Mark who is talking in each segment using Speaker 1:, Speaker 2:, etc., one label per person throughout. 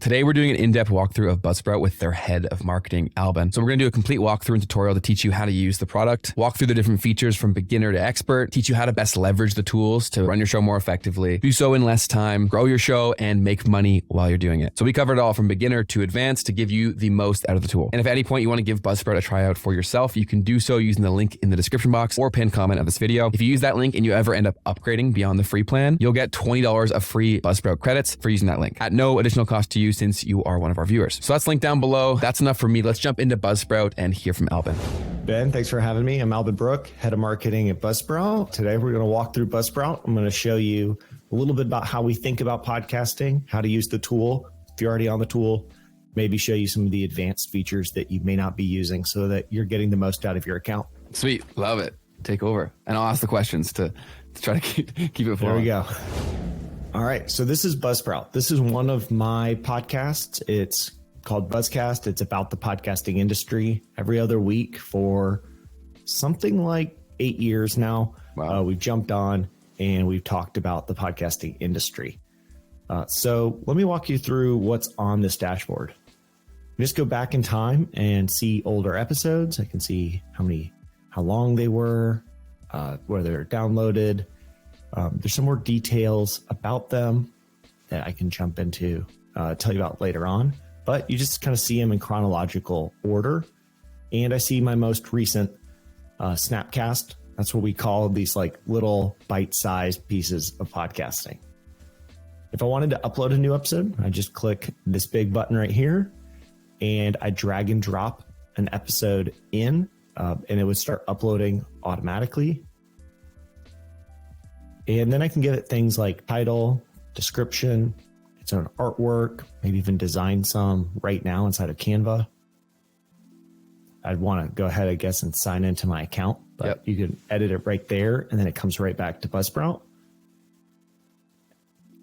Speaker 1: Today, we're doing an in-depth walkthrough of Buzzsprout with their head of marketing, Albin. So we're going to do a complete walkthrough and tutorial to teach you how to use the product, walk through the different features from beginner to expert, teach you how to best leverage the tools to run your show more effectively, do so in less time, grow your show, and make money while you're doing it. So we covered it all from beginner to advanced to give you the most out of the tool. And if at any point you want to give Buzzsprout a tryout for yourself, you can do so using the link in the description box or pinned comment of this video. If you use that link and you ever end up upgrading beyond the free plan, you'll get $20 of free Buzzsprout credits for using that link at no additional cost to you since you are one of our viewers. So that's linked down below. That's enough for me. Let's jump into Buzzsprout and hear from Albin.
Speaker 2: Ben, thanks for having me. I'm Albin Brook, head of marketing at Buzzsprout. Today we're going to walk through Buzzsprout. I'm going to show you a little bit about how we think about podcasting, how to use the tool. If you're already on the tool, maybe show you some of the advanced features that you may not be using so that you're getting the most out of your account.
Speaker 1: Sweet. Love it. Take over. And I'll ask the questions to try to keep it flowing.
Speaker 2: There we go. All right. So this is Buzzsprout. This is one of my podcasts. It's called Buzzcast. It's about the podcasting industry. Every other week for something like 8 years now.
Speaker 1: Wow.
Speaker 2: We've jumped on and we've talked about the podcasting industry. So let me walk you through what's on this dashboard. Just go back in time and see older episodes. I can see how long they were, where they're downloaded. There's some more details about them that I can jump into, tell you about later on, but you just kind of see them in chronological order. And I see my most recent Snapcast. That's what we call these like little bite-sized pieces of podcasting. If I wanted to upload a new episode, I just click this big button right here and I drag and drop an episode in and it would start uploading automatically. And then I can give it things like title, description, its own artwork, maybe even design some right now inside of Canva. I'd want to go ahead, I guess, and sign into my account, but You can edit it right there and then it comes right back to Buzzsprout.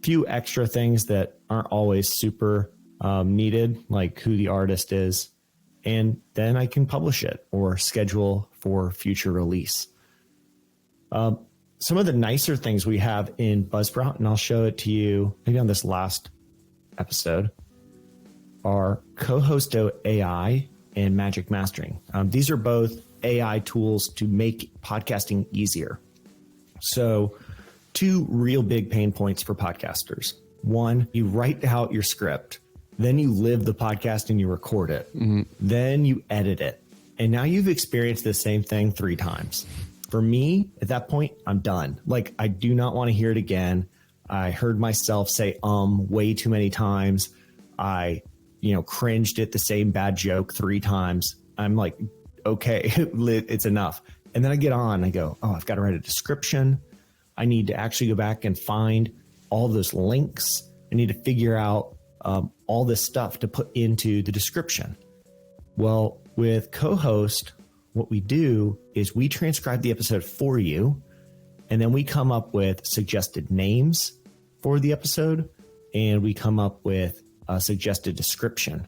Speaker 2: Few extra things that aren't always super needed, like who the artist is, and then I can publish it or schedule for future release. Some of the nicer things we have in Buzzsprout, and I'll show it to you maybe on this last episode, are Co-Hosto AI and Magic Mastering. These are both AI tools to make podcasting easier. So two real big pain points for podcasters. One, you write out your script, then you live the podcast and you record it, then you edit it. And now you've experienced the same thing 3 times. For me, at that point, I'm done. Like, I do not want to hear it again. I heard myself say way too many times. I, cringed at the same bad joke 3 times. I'm like, okay, it's enough. And then I get on, I go, I've got to write a description. I need to actually go back and find all those links. I need to figure out all this stuff to put into the description. Well, with Co-Host, what we do is we transcribe the episode for you, and then we come up with suggested names for the episode, and we come up with a suggested description.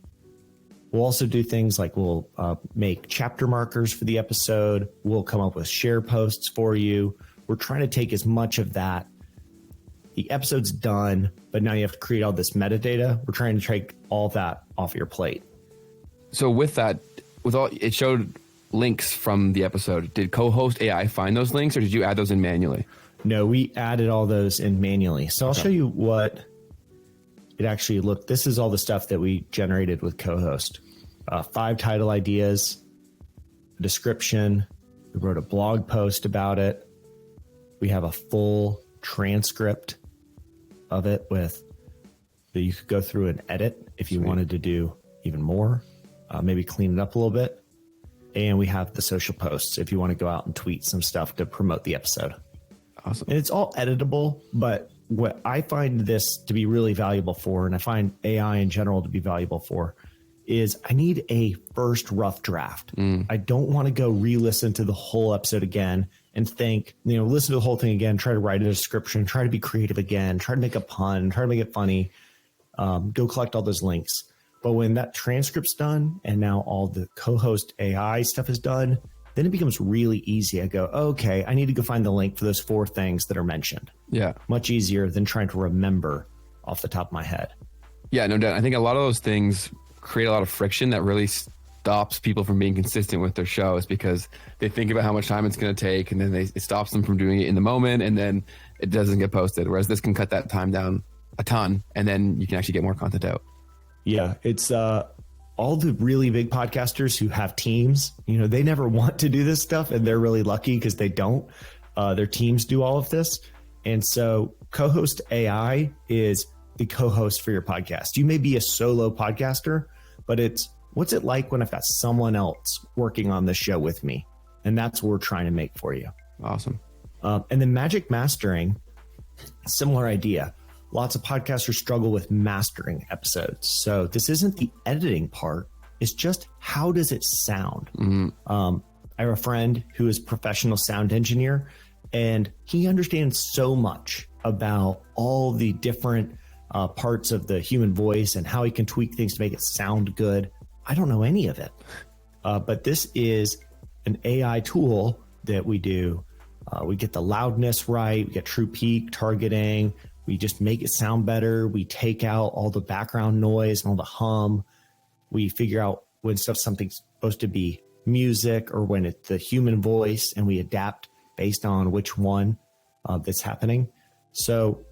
Speaker 2: We'll also do things like we'll make chapter markers for the episode. We'll come up with share posts for you. We're trying to take as much of that. The episode's done, but now you have to create all this metadata. We're trying to take all that off your plate.
Speaker 1: So with that, it showed links from the episode. Did Co-Host AI find those links or did you add those in manually?
Speaker 2: No, we added all those in manually. So I'll show you what it actually looked. This is all the stuff that we generated with Co-Host. 5 title ideas, a description. We wrote a blog post about it. We have a full transcript of it that you could go through and edit if you wanted to do even more, maybe clean it up a little bit. And we have the social posts if you want to go out and tweet some stuff to promote the episode.
Speaker 1: Awesome.
Speaker 2: And it's all editable, but what I find this to be really valuable for, and I find AI in general to be valuable for, is I need a first rough draft. I don't want to go re-listen to the whole episode again and think, listen to the whole thing again, try to write a description, try to be creative again, try to make a pun, try to make it funny, go collect all those links. But when that transcript's done and now all the Co-Host AI stuff is done, then it becomes really easy. I go, okay, I need to go find the link for those 4 things that are mentioned.
Speaker 1: Yeah.
Speaker 2: Much easier than trying to remember off the top of my head.
Speaker 1: Yeah, no doubt. I think a lot of those things create a lot of friction that really stops people from being consistent with their shows, because they think about how much time it's going to take, and then it stops them from doing it in the moment, and then it doesn't get posted. Whereas this can cut that time down a ton, and then you can actually get more content out.
Speaker 2: Yeah, it's all the really big podcasters who have teams, they never want to do this stuff, and they're really lucky because they don't. Their teams do all of this. And so Co-host AI is the co-host for your podcast. You may be a solo podcaster, but it's what's it like when I've got someone else working on the show with me? And that's what we're trying to make for you.
Speaker 1: Awesome.
Speaker 2: And then magic mastering, similar idea. Lots of podcasters struggle with mastering episodes. So this isn't the editing part. It's just how does it sound? I have a friend who is a professional sound engineer, and he understands so much about all the different parts of the human voice and how he can tweak things to make it sound good. I don't know any of it. But this is an AI tool that we do. We get the loudness right. We get true peak targeting. We just make it sound better. We take out all the background noise and all the hum. We figure out when something's supposed to be music or when it's the human voice, and we adapt based on which one that's happening. So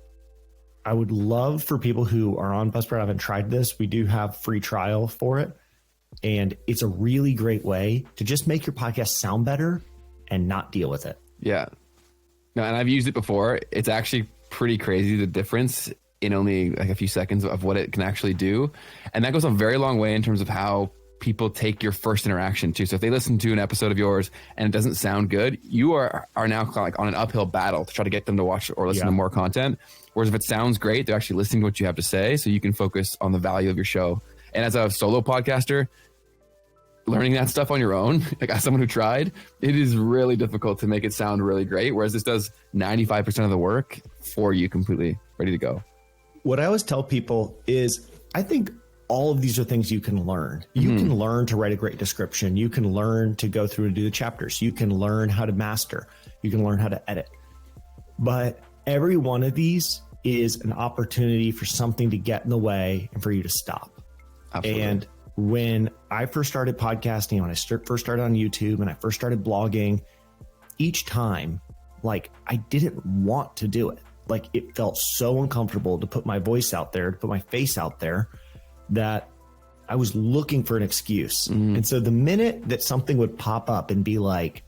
Speaker 2: I would love for people who are on Buzzsprout, haven't tried this. We do have free trial for it. And it's a really great way to just make your podcast sound better and not deal with it.
Speaker 1: Yeah. No, and I've used it before. It's actually pretty crazy, the difference in only like a few seconds of what it can actually do. And that goes a very long way in terms of how people take your first interaction too. So if they listen to an episode of yours and it doesn't sound good, you are now like on an uphill battle to try to get them to watch or listen to more content. Whereas if it sounds great, they're actually listening to what you have to say, so you can focus on the value of your show. And as a solo podcaster, learning that stuff on your own, like as someone who tried, it is really difficult to make it sound really great. Whereas this does 95% of the work for you, completely ready to go.
Speaker 2: What I always tell people is I think all of these are things you can learn. You can learn to write a great description. You can learn to go through and do the chapters. You can learn how to master. You can learn how to edit. But every one of these is an opportunity for something to get in the way and for you to stop.
Speaker 1: Absolutely.
Speaker 2: And when I first started podcasting, when I first started on YouTube and I first started blogging, each time, like I didn't want to do it. Like it felt so uncomfortable to put my voice out there, to put my face out there, that I was looking for an excuse. And so the minute that something would pop up and be like,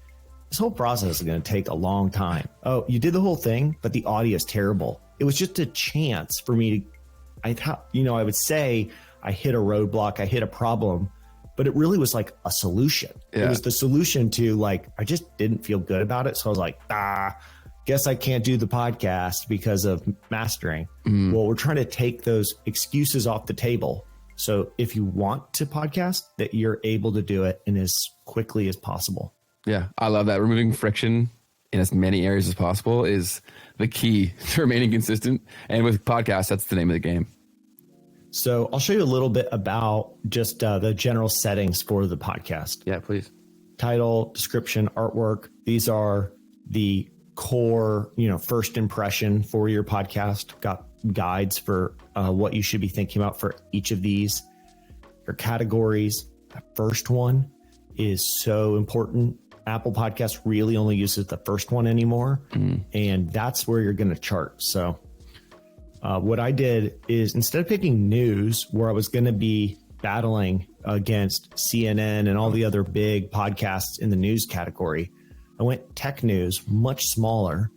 Speaker 2: this whole process is going to take a long time. Oh, you did the whole thing, but the audio is terrible. It was just a chance for me to, I would say I hit a roadblock, I hit a problem, but it really was like a solution. It was the solution to like, I just didn't feel good about it. So I was like, guess I can't do the podcast because of mastering. Well, we're trying to take those excuses off the table. So if you want to podcast, that you're able to do it in as quickly as possible.
Speaker 1: Yeah, I love that. Removing friction in as many areas as possible is the key to remaining consistent. And with podcasts, that's the name of the game.
Speaker 2: So I'll show you a little bit about just the general settings for the podcast.
Speaker 1: Yeah, please.
Speaker 2: Title, description, artwork. These are the core, first impression for your podcast. Got guides for what you should be thinking about for each of these. Your categories. The first one is so important. Apple Podcasts really only uses the first one anymore. And that's where you're going to chart. So what I did is instead of picking news, where I was going to be battling against CNN and all the other big podcasts in the news category, I went tech news, much smaller,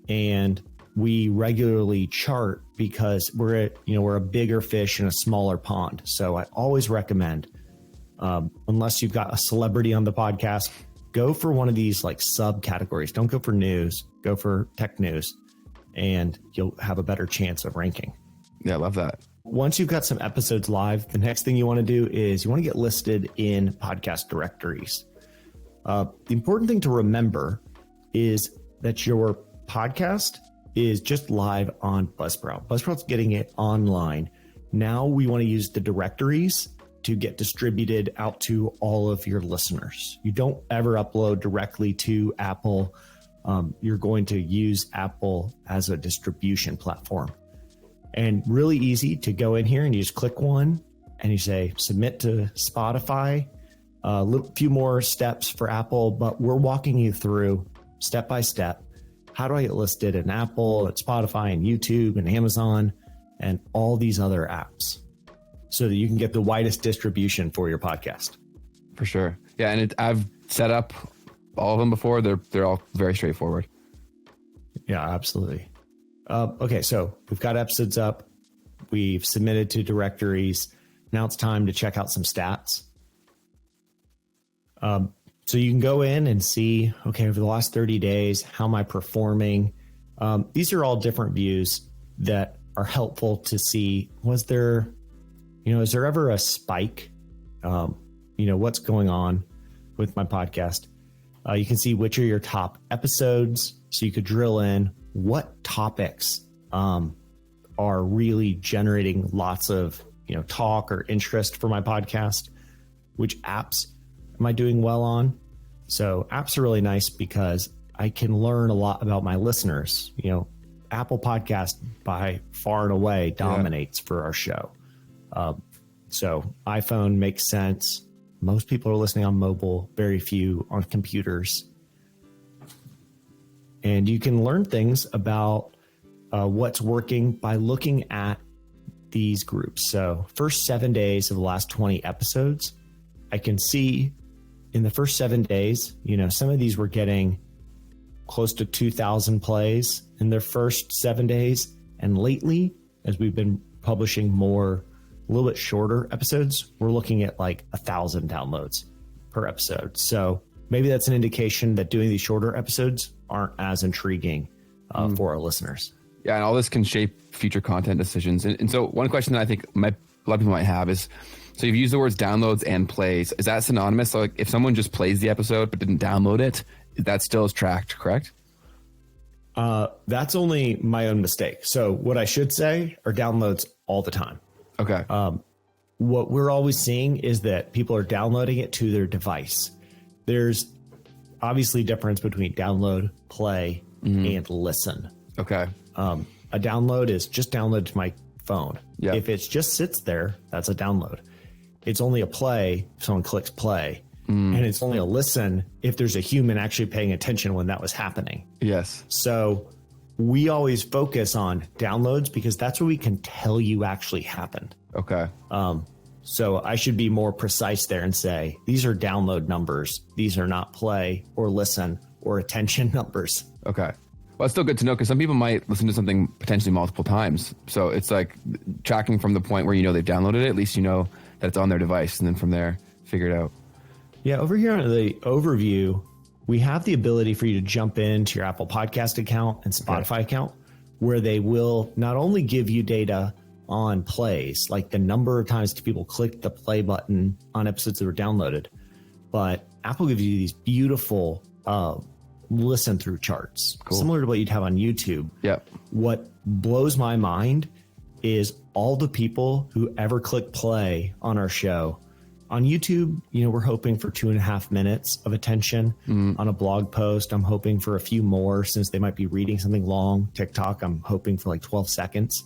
Speaker 2: and we regularly chart because we're a bigger fish in a smaller pond. So I always recommend, unless you've got a celebrity on the podcast, go for one of these like subcategories. Don't go for news, go for tech news, and you'll have a better chance of ranking.
Speaker 1: Yeah, I love that.
Speaker 2: Once you've got some episodes live, the next thing you want to do is you want to get listed in podcast directories. The important thing to remember is that your podcast is just live on Buzzsprout. Buzzsprout's getting it online. Now we want to use the directories to get distributed out to all of your listeners. You don't ever upload directly to Apple. You're going to use Apple as a distribution platform. And really easy to go in here and you just click one and you say submit to Spotify. A few more steps for Apple, but we're walking you through step by step. How do I get listed in Apple, at Spotify, and YouTube, and Amazon, and all these other apps so that you can get the widest distribution for your podcast?
Speaker 1: For sure. Yeah. And I've set up all of them before. They're all very straightforward.
Speaker 2: Yeah, absolutely. Okay, so we've got episodes up. We've submitted to directories. Now it's time to check out some stats. So you can go in and see, okay, over the last 30 days, how am I performing? These are all different views that are helpful to see. Was there, is there ever a spike? What's going on with my podcast? You can see which are your top episodes. So you could drill in what topics are really generating lots of talk or interest for my podcast. Which apps am I doing well on? So apps are really nice because I can learn a lot about my listeners. Apple Podcast by far and away dominates for our show. So iPhone makes sense. Most people are listening on mobile, very few on computers. And you can learn things about what's working by looking at these groups. So first 7 days of the last 20 episodes, I can see in the first 7 days, some of these were getting close to 2,000 plays in their first 7 days. And lately, as we've been publishing more, a little bit shorter episodes, we're looking at like 1,000 downloads per episode. So maybe that's an indication that doing these shorter episodes aren't as intriguing for our listeners.
Speaker 1: Yeah, and all this can shape future content decisions. And so one question that I think a lot of people might have is, so you've used the words downloads and plays. Is that synonymous? So like if someone just plays the episode but didn't download it, that still is tracked, correct?
Speaker 2: That's only my own mistake. So what I should say are downloads all the time.
Speaker 1: Okay.
Speaker 2: What we're always seeing is that people are downloading it to their device. There's obviously difference between download, play, and listen.
Speaker 1: Okay.
Speaker 2: A download is just download to my phone.
Speaker 1: Yeah.
Speaker 2: If it just sits there, that's a download. It's only a play if someone clicks play. And it's only a listen if there's a human actually paying attention when that was happening.
Speaker 1: Yes.
Speaker 2: So we always focus on downloads because that's what we can tell you actually happened.
Speaker 1: Okay.
Speaker 2: So I should be more precise there and say, these are download numbers. These are not play or listen or attention numbers.
Speaker 1: Okay. Well, it's still good to know because some people might listen to something potentially multiple times. So it's like tracking from the point where they've downloaded it, at least that it's on their device, and then from there, figure it out.
Speaker 2: Yeah, over here on the overview, we have the ability for you to jump into your Apple Podcast account and Spotify account, where they will not only give you data on plays, like the number of times people click the play button on episodes that were downloaded, but Apple gives you these beautiful listen through charts, similar to what you'd have on YouTube.
Speaker 1: Yeah.
Speaker 2: What blows my mind is all the people who ever click play on our show. On YouTube, we're hoping for 2.5 minutes of attention. On a blog post, I'm hoping for a few more since they might be reading something long. TikTok, I'm hoping for like 12 seconds.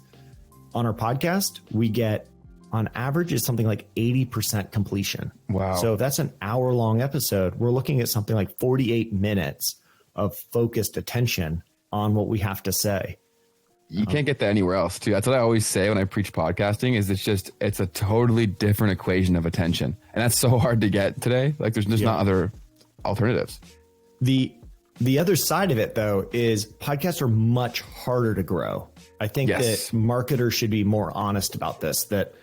Speaker 2: On our podcast, we get, on average, is something like 80% completion.
Speaker 1: Wow.
Speaker 2: So if that's an hour-long episode, we're looking at something like 48 minutes of focused attention on what we have to say.
Speaker 1: You can't get that anywhere else, too. That's what I always say when I preach podcasting is it's a totally different equation of attention. And that's so hard to get today. Like there's just not other alternatives.
Speaker 2: The other side of it, though, is podcasts are much harder to grow. I think that marketers should be more honest about this, that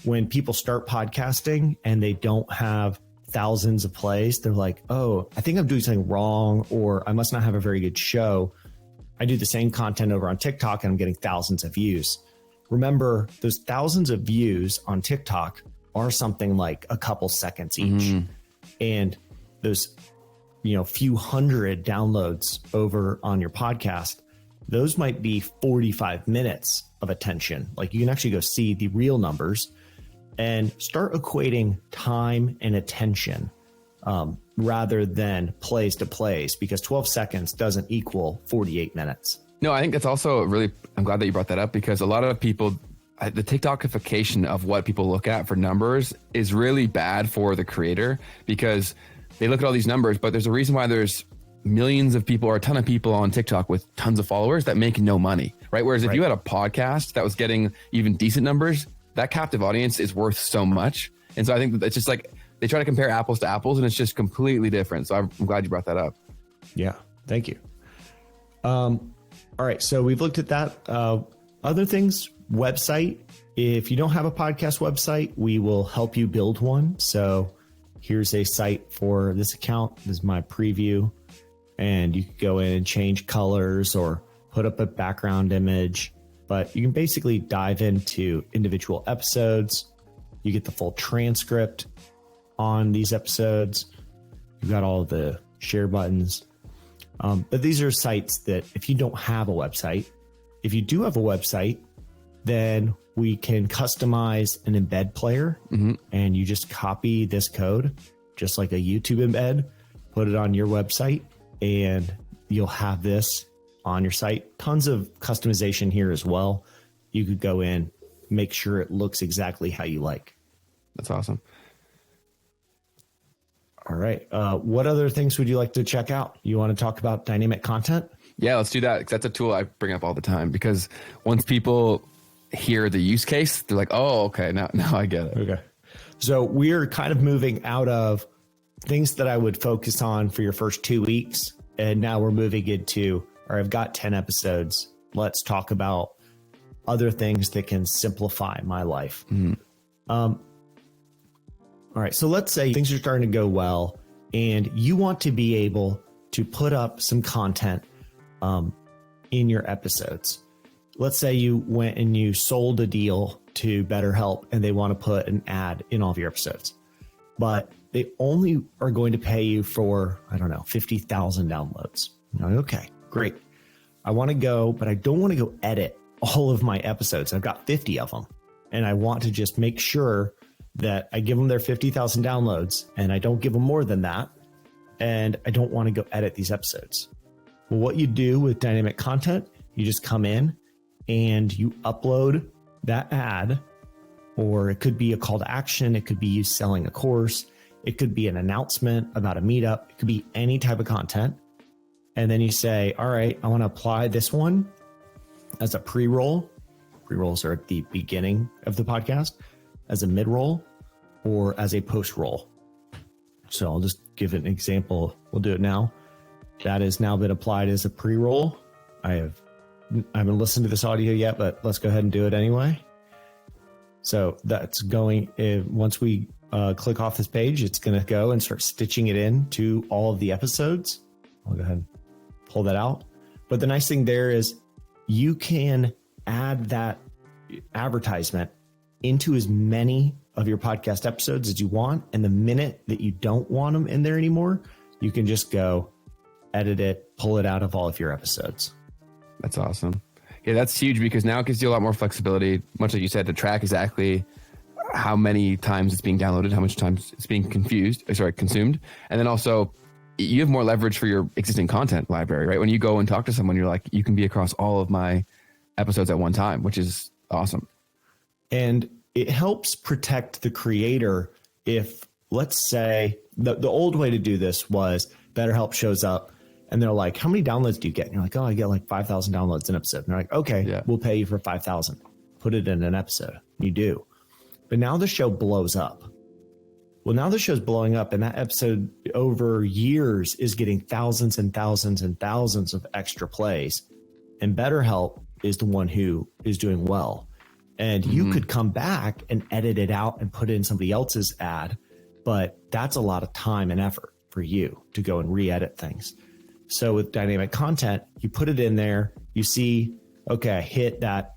Speaker 2: when people start podcasting and they don't have thousands of plays, they're like, oh, I think I'm doing something wrong, or I must not have a very good show. I do the same content over on TikTok and I'm getting thousands of views. Remember, those thousands of views on TikTok are something like a couple seconds each. And those, few hundred downloads over on your podcast, those might be 45 minutes of attention. Like you can actually go see the real numbers and start equating time and attention rather than plays to plays, because 12 seconds doesn't equal 48 minutes.
Speaker 1: No, I think that's also really, I'm glad that you brought that up, because a lot of people, the TikTokification of what people look at for numbers is really bad for the creator, because they look at all these numbers, but there's a reason why there's millions of people or a ton of people on TikTok with tons of followers that make no money, right? Whereas if you had a podcast that was getting even decent numbers, that captive audience is worth so much. And so I think it's just like, they try to compare apples to apples and it's just completely different. So I'm glad you brought that up.
Speaker 2: Yeah. Thank you. All right. So we've looked at that. Other things, website. If you don't have a podcast website, we will help you build one. So here's a site for this account. This is my preview. And you can go in and change colors or put up a background image. But you can basically dive into individual episodes. You get the full transcript on these episodes. You've got all the share buttons. But these are sites that if you don't have a website, if you do have a website, then we can customize an embed player, and you just copy this code, just like a YouTube embed, put it on your website, and you'll have this on your site. Tons of customization here as well. You could go in, make sure it looks exactly how you like.
Speaker 1: That's awesome.
Speaker 2: All right. What other things would you like to check out? You want to talk about dynamic content?
Speaker 1: Yeah, let's do that. 'Cause that's a tool I bring up all the time, because once people hear the use case, they're like, oh, okay, now I get it.
Speaker 2: Okay. So we're kind of moving out of things that I would focus on for your first 2 weeks. And now we're moving into, or I've got 10 episodes. Let's talk about other things that can simplify my life. All right. So let's say things are starting to go well and you want to be able to put up some content in your episodes. Let's say you went and you sold a deal to BetterHelp and they want to put an ad in all of your episodes, but they only are going to pay you for, I don't know, 50,000 downloads. You're like, okay, great. I want to go, but I don't want to go edit all of my episodes. I've got 50 of them and I want to just make sure that I give them their 50,000 downloads and I don't give them more than that. And I don't want to go edit these episodes. Well, what you do with dynamic content, you just come in and you upload that ad, or it could be a call to action. It could be you selling a course. It could be an announcement about a meetup. It could be any type of content. And then you say, all right, I want to apply this one as a pre-roll. Pre-rolls are at the beginning of the podcast, as a mid-roll, or as a post-roll. So I'll just give it an example. We'll do it now. That has now been applied as a pre-roll. I haven't listened to this audio yet, but let's go ahead and do it anyway. So that's going, once we click off this page, it's going to go and start stitching it in to all of the episodes. I'll go ahead and pull that out. But the nice thing there is you can add that advertisement into as many of your podcast episodes as you want. And the minute that you don't want them in there anymore, you can just go edit it, pull it out of all of your episodes.
Speaker 1: That's awesome. Yeah, that's huge, because now it gives you a lot more flexibility, much like you said, to track exactly how many times it's being downloaded, how much times it's being consumed. And then also you have more leverage for your existing content library, right? When you go and talk to someone, you're like, you can be across all of my episodes at one time, which is awesome.
Speaker 2: And it helps protect the creator. If, let's say, the old way to do this was BetterHelp shows up and they're like, how many downloads do you get? And you're like, oh, I get like 5,000 downloads an episode. And they're like, okay, We'll pay you for 5,000. Put it in an episode. You do. But now the show blows up. Well, now the show's blowing up, and that episode over years is getting thousands and thousands and thousands of extra plays. And BetterHelp is the one who is doing well. And you could come back and edit it out and put in somebody else's ad, but that's a lot of time and effort for you to go and re-edit things. So with dynamic content, you put it in there, you see, okay, I hit that,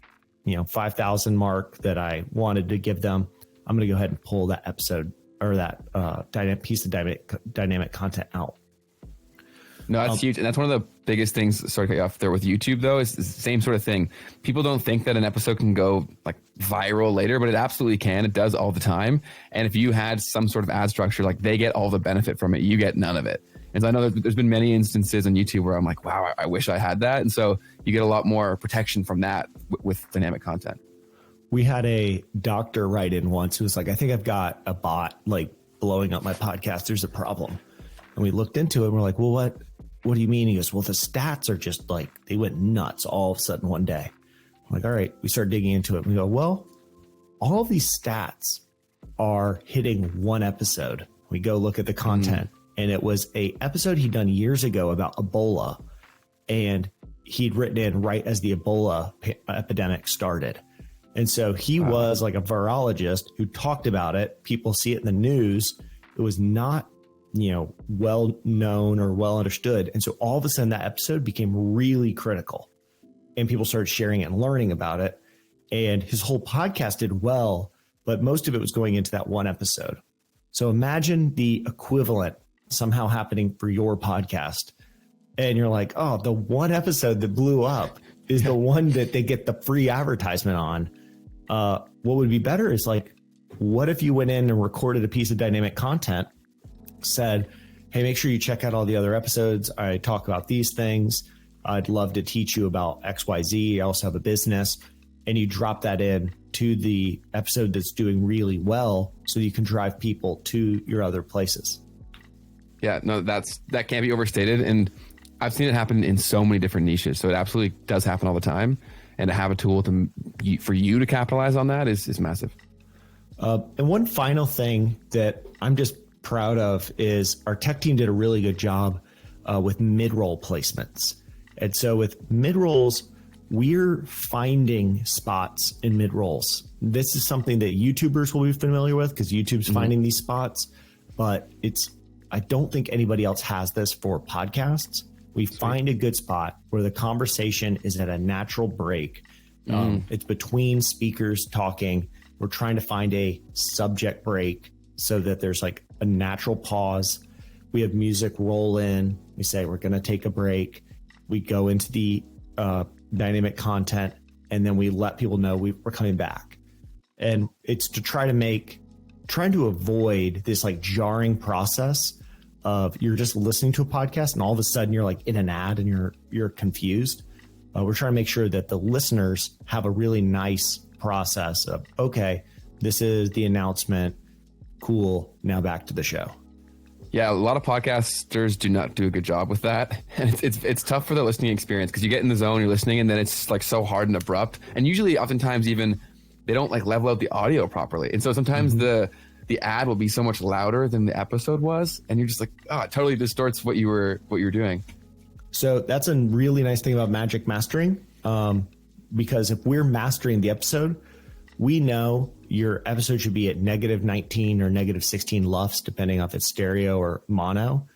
Speaker 2: 5,000 mark that I wanted to give them. I'm going to go ahead and pull that episode or that piece of dynamic content out.
Speaker 1: No, that's huge. And that's one of the biggest things, sorry to cut you off there, with YouTube, though, is the same sort of thing. People don't think that an episode can go like viral later, but it absolutely can. It does all the time. And if you had some sort of ad structure, like they get all the benefit from it, you get none of it. And so I know there's been many instances on YouTube where I'm like, wow, I wish I had that. And so you get a lot more protection from that with dynamic content.
Speaker 2: We had a doctor write in once who was like, I think I've got a bot like blowing up my podcast. There's a problem. And we looked into it and we're like, well, what do you mean? He goes, well, the stats are just like, they went nuts all of a sudden one day. I'm like, all right, we start digging into it. We go, well, all of these stats are hitting one episode. We go look at the content and it was a episode he'd done years ago about Ebola. And he'd written in right as the Ebola epidemic started. And so he was like a virologist who talked about it. People see it in the news. It was not, well known or well understood. And so all of a sudden that episode became really critical and people started sharing it and learning about it. And his whole podcast did well, but most of it was going into that one episode. So imagine the equivalent somehow happening for your podcast. And you're like, oh, the one episode that blew up is the one that they get the free advertisement on. What would be better is like, what if you went in and recorded a piece of dynamic content, said, hey, make sure you check out all the other episodes. I talk about these things. I'd love to teach you about XYZ. I also have a business. And you drop that in to the episode that's doing really well so you can drive people to your other places.
Speaker 1: Yeah, no, that can't be overstated. And I've seen it happen in so many different niches. So it absolutely does happen all the time. And to have a tool for you to capitalize on that is massive.
Speaker 2: And one final thing that I'm just proud of is our tech team did a really good job with mid-roll placements. And so with mid-rolls, we're finding spots in mid-rolls. This is something that YouTubers will be familiar with because YouTube's finding these spots, but I don't think anybody else has this for podcasts. We find a good spot where the conversation is at a natural break. It's between speakers talking. We're trying to find a subject break so that there's like a natural pause. We have music roll in. We say, we're going to take a break. We go into the dynamic content, and then we let people know we're coming back. And it's to trying to avoid this like jarring process of you're just listening to a podcast and all of a sudden you're like in an ad and you're confused. We're trying to make sure that the listeners have a really nice process of, okay, this is the announcement. Cool. Now back to the show.
Speaker 1: Yeah, a lot of podcasters do not do a good job with that. And it's tough for the listening experience because you get in the zone, you're listening, and then it's like so hard and abrupt. And usually oftentimes even they don't like level out the audio properly. And so sometimes the ad will be so much louder than the episode was. And you're just like, oh, it totally distorts what you were doing.
Speaker 2: So that's a really nice thing about Magic Mastering. Because if we're mastering the episode, we know your episode should be at -19 or -16 LUFS, depending on if it's stereo or mono.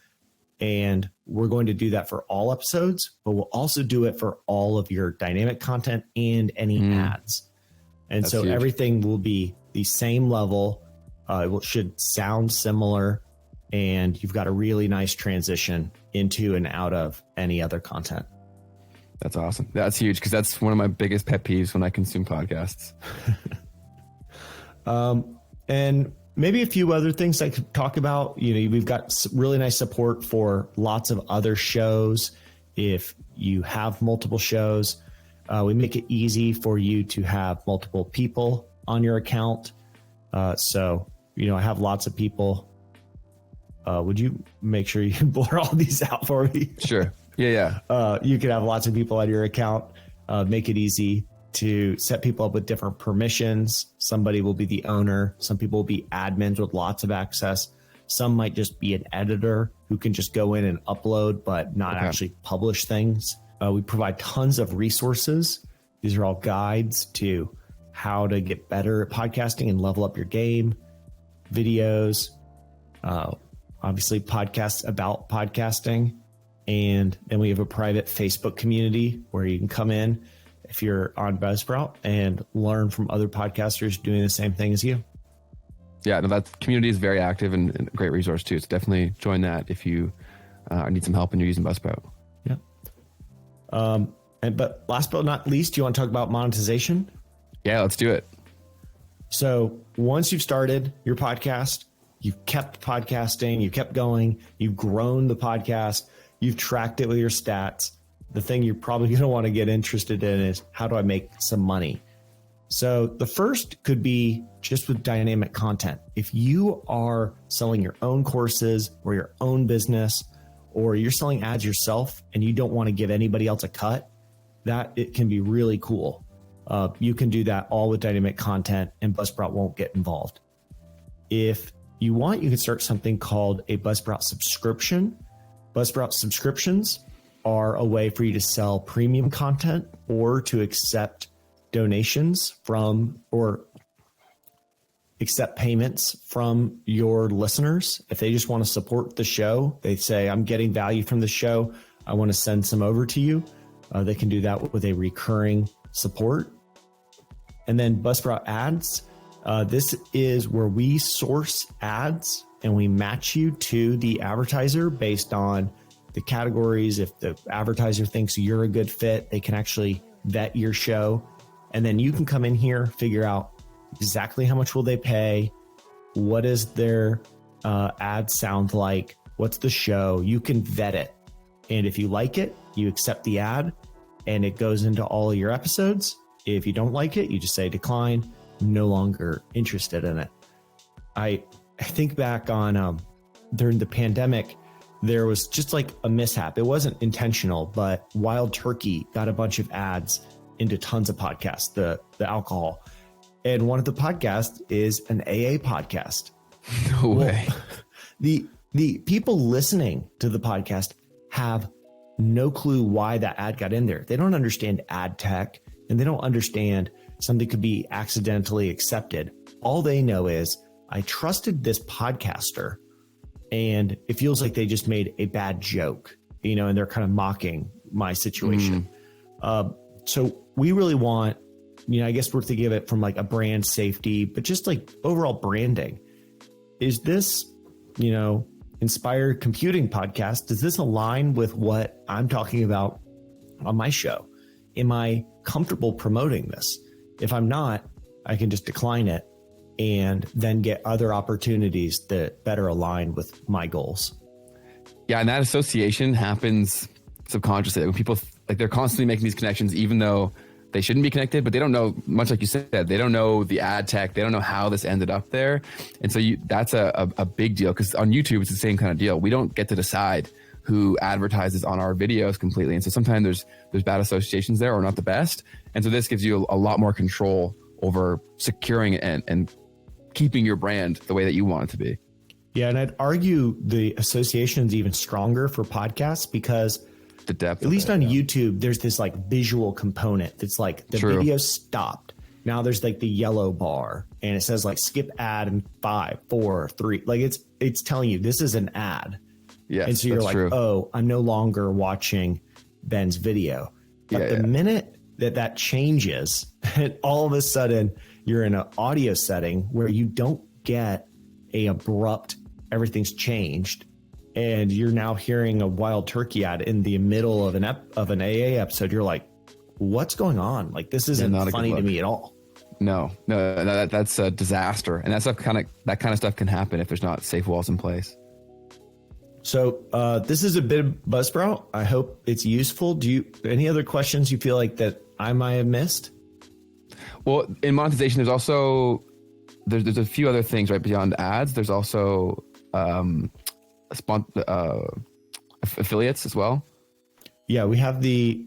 Speaker 2: And we're going to do that for all episodes, but we'll also do it for all of your dynamic content and any ads. And that's so huge. Everything will be the same level. It should sound similar, and you've got a really nice transition into and out of any other content.
Speaker 1: That's awesome. That's huge because that's one of my biggest pet peeves when I consume podcasts.
Speaker 2: And maybe a few other things I could talk about. We've got really nice support for lots of other shows. If you have multiple shows, we make it easy for you to have multiple people on your account. So, I have lots of people. Would you make sure you blur all these out for me?
Speaker 1: Sure. Yeah.
Speaker 2: You could have lots of people on your account. Make it easy to set people up with different permissions. Somebody will be the owner. Some people will be admins with lots of access. Some might just be an editor who can just go in and upload, but not actually publish things. We provide tons of resources. These are all guides to how to get better at podcasting and level up your game, videos, obviously podcasts about podcasting. And then we have a private Facebook community where you can come in if you're on Buzzsprout and learn from other podcasters doing the same thing as you.
Speaker 1: Yeah, no, that community is very active and a great resource too. So definitely join that if you need some help and you're using Buzzsprout.
Speaker 2: Yeah. But last but not least, do you want to talk about monetization?
Speaker 1: Yeah, let's do it.
Speaker 2: So once you've started your podcast, you've kept podcasting, you kept going, you've grown the podcast, you've tracked it with your stats. The thing you're probably going to want to get interested in is, how do I make some money? So the first could be just with dynamic content. If you are selling your own courses or your own business, or you're selling ads yourself and you don't want to give anybody else a cut, that it can be really cool. You can do that all with dynamic content, and Buzzsprout won't get involved. If you want, you can start something called a Buzzsprout subscription. Buzzsprout subscriptions are a way for you to sell premium content or to accept donations from, or accept payments from your listeners. If they just want to support the show, they say, I'm getting value from the show, I want to send some over to you. They can do that with a recurring support. And then Buzzsprout ads. This is where we source ads and we match you to the advertiser based on the categories. If the advertiser thinks you're a good fit, they can actually vet your show. And then you can come in here, figure out exactly how much will they pay, what does their ad sound like, what's the show. You can vet it. And if you like it, you accept the ad and it goes into all of your episodes. If you don't like it, you just say decline, no longer interested in it. I think back on during the pandemic, there was just like a mishap. It wasn't intentional, but Wild Turkey got a bunch of ads into tons of podcasts, the alcohol. And one of the podcasts is an AA podcast.
Speaker 1: No way.
Speaker 2: The people listening to the podcast have no clue why that ad got in there. They don't understand ad tech, and they don't understand something could be accidentally accepted. All they know is, I trusted this podcaster and it feels like they just made a bad joke, and they're kind of mocking my situation. So we really want, I guess we're thinking of it from like a brand safety, but just like overall branding. Is this, Inspired Computing podcast, does this align with what I'm talking about on my show? Am I comfortable promoting this? If I'm not, I can just decline it and then get other opportunities that better align with my goals.
Speaker 1: Yeah, and that association happens subconsciously. When people, they're constantly making these connections, even though they shouldn't be connected, but they don't know, much like you said, they don't know the ad tech. They don't know how this ended up there. And so that's a big deal, because on YouTube, it's the same kind of deal. We don't get to decide who advertises on our videos completely. And so sometimes there's bad associations there, or not the best. And so this gives you a lot more control over securing it and keeping your brand the way that you want it to be.
Speaker 2: Yeah. And I'd argue the association is even stronger for podcasts, because
Speaker 1: the depth,
Speaker 2: at least on YouTube, there's this like visual component that's like the video stopped. Now there's like the yellow bar and it says like skip ad in 5, 4, 3. Like it's telling you this is an ad.
Speaker 1: Yes,
Speaker 2: and so you're like, true. Oh, I'm no longer watching Ben's video. But the minute that changes, all of a sudden you're in an audio setting where you don't get a abrupt, everything's changed, and you're now hearing a Wild Turkey ad in the middle of an AA episode. You're like, what's going on? Like, this isn't funny to me at all.
Speaker 1: No, that's a disaster. And that kind of stuff can happen if there's not safe walls in place.
Speaker 2: So this is a bit of Buzzsprout. I hope it's useful. Any other questions you feel like that I might have missed?
Speaker 1: Well, in monetization, there's also there's a few other things right beyond ads. There's also affiliates as well.
Speaker 2: Yeah, we have the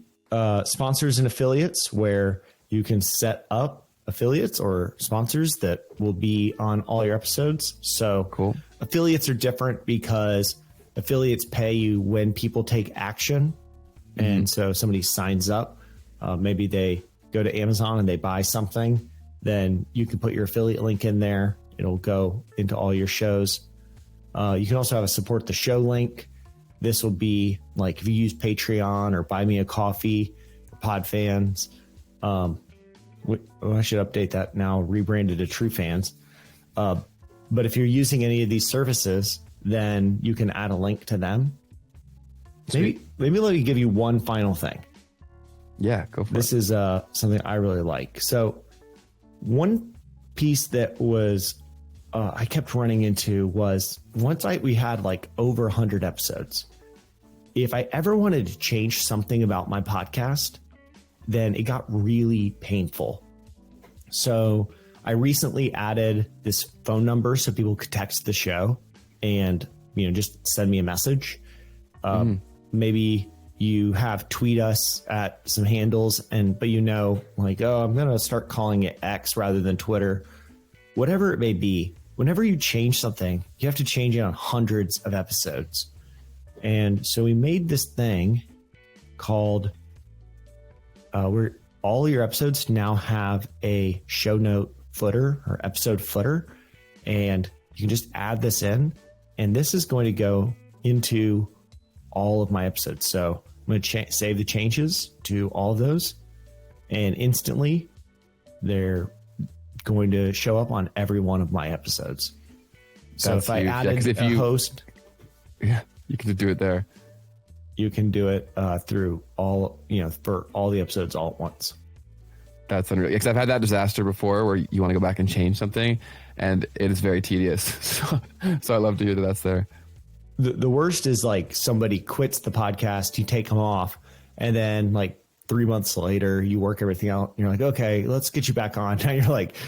Speaker 2: sponsors and affiliates, where you can set up affiliates or sponsors that will be on all your episodes. So
Speaker 1: cool. Affiliates
Speaker 2: are different because affiliates pay you when people take action. Mm-hmm. And so somebody signs up, maybe they go to Amazon and they buy something, then you can put your affiliate link in there. It'll go into all your shows. You can also have a support the show link. This will be like if you use Patreon or Buy Me a Coffee for pod fans. I should update that now, rebranded to True Fans. But if you're using any of these services, then you can add a link to them. Maybe let me give you one final thing.
Speaker 1: Yeah, go for it.
Speaker 2: This is something I really like. So one piece that was I kept running into was once we had like over 100 episodes. If I ever wanted to change something about my podcast, then it got really painful. So I recently added this phone number so people could text the show and, just send me a message. Maybe you have tweet us at some handles but I'm going to start calling it X rather than Twitter, whatever it may be. Whenever you change something, you have to change it on hundreds of episodes. And so we made this thing called where all your episodes now have a show note footer or episode footer, and you can just add this in, and this is going to go into all of my episodes. So I'm going to save the changes to all of those, and instantly they're going to show up on every one of my episodes. So
Speaker 1: That's
Speaker 2: if I
Speaker 1: huge.
Speaker 2: added a host,
Speaker 1: you can do it there.
Speaker 2: You can do it through all, for all the episodes all at once.
Speaker 1: That's unreal. Because I've had that disaster before where you want to go back and change something, and it is very tedious. So I love to hear that that's there.
Speaker 2: The worst is like somebody quits the podcast, you take them off, and then like 3 months later, you work everything out. And you're like, okay, let's get you back on. Now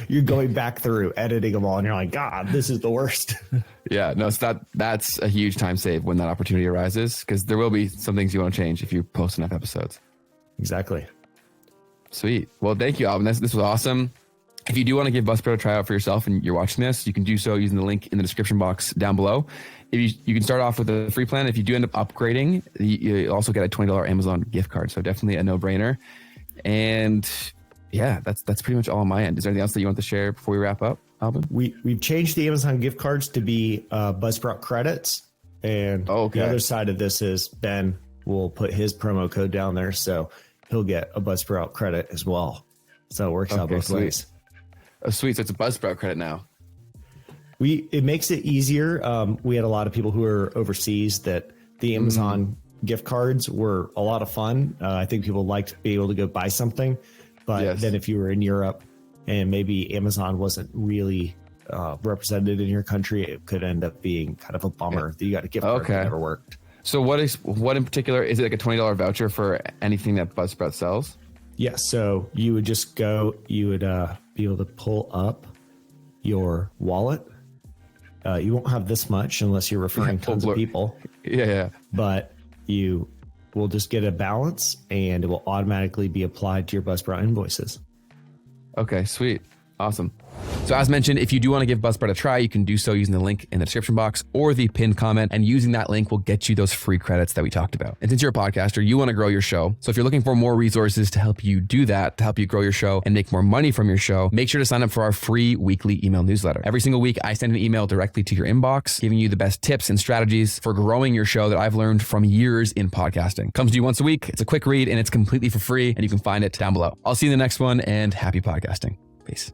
Speaker 2: you're going back through editing them all, and you're like, God, this is the worst.
Speaker 1: Yeah, no, so that's a huge time save when that opportunity arises, because there will be some things you want to change if you post enough episodes.
Speaker 2: Exactly.
Speaker 1: Sweet. Well, thank you, Alvin. This was awesome. If you do want to give Buzzsprout a try out for yourself and you're watching this, you can do so using the link in the description box down below. If you can start off with a free plan. If you do end up upgrading, you also get a $20 Amazon gift card. So definitely a no-brainer. And yeah, that's pretty much all on my end. Is there anything else that you want to share before we wrap up, Alvin?
Speaker 2: We've changed the Amazon gift cards to be Buzzsprout credits. And the other side of this is Ben will put his promo code down there, so he'll get a Buzzsprout credit as well. So it works out both ways.
Speaker 1: Oh, sweet. So it's a Buzzsprout credit now.
Speaker 2: It makes it easier. We had a lot of people who are overseas that the Amazon gift cards were a lot of fun. I think people liked being able to go buy something, but then if you were in Europe and maybe Amazon wasn't really represented in your country, it could end up being kind of a bummer that you got a gift card that never worked.
Speaker 1: So what in particular, is it like a $20 voucher for anything that Buzzsprout sells?
Speaker 2: Yes. So you would just you would be able to pull up your wallet. You won't have this much unless you're referring tons of people.
Speaker 1: Yeah.
Speaker 2: But you will just get a balance and it will automatically be applied to your Buzzsprout invoices.
Speaker 1: Okay, sweet. Awesome. So as mentioned, if you do want to give Buzzsprout a try, you can do so using the link in the description box or the pinned comment, and using that link will get you those free credits that we talked about. And since you're a podcaster, you want to grow your show. So if you're looking for more resources to help you do that, to help you grow your show and make more money from your show, make sure to sign up for our free weekly email newsletter. Every single week, I send an email directly to your inbox, giving you the best tips and strategies for growing your show that I've learned from years in podcasting. Comes to you once a week. It's a quick read and it's completely for free, and you can find it down below. I'll see you in the next one, and happy podcasting. Peace.